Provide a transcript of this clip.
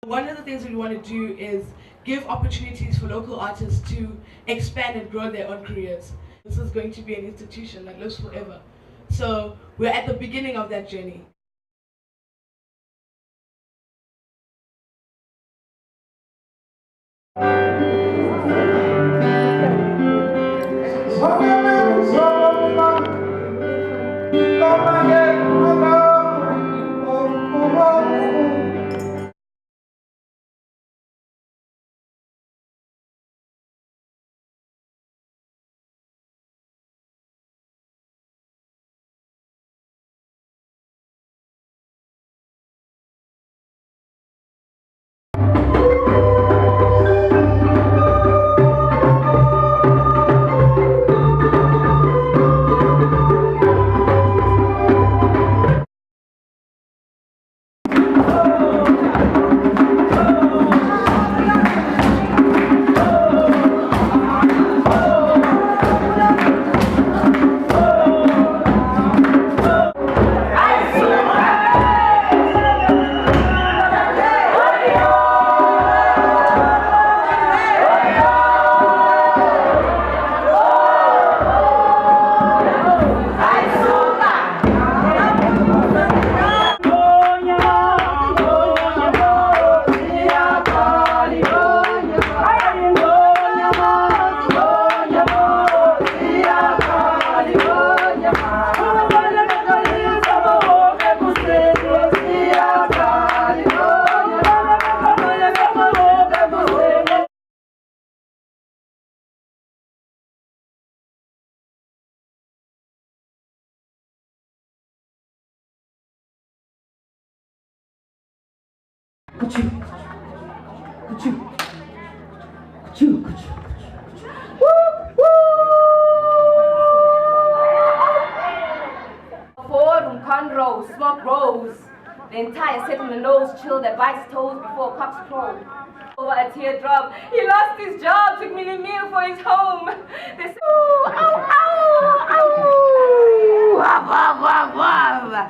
One of the things we want to do is give opportunities for local artists to expand and grow their own careers. This is going to be an institution that lives forever. So we're at the beginning of that journey. Conroe, smoke rose. The entire settlement knows chill that bites toes before cocks crow. Over a teardrop, he lost his job, took me a meal for his home. They say, ooh, ow, ow, ow, wav, wav, wav, wav.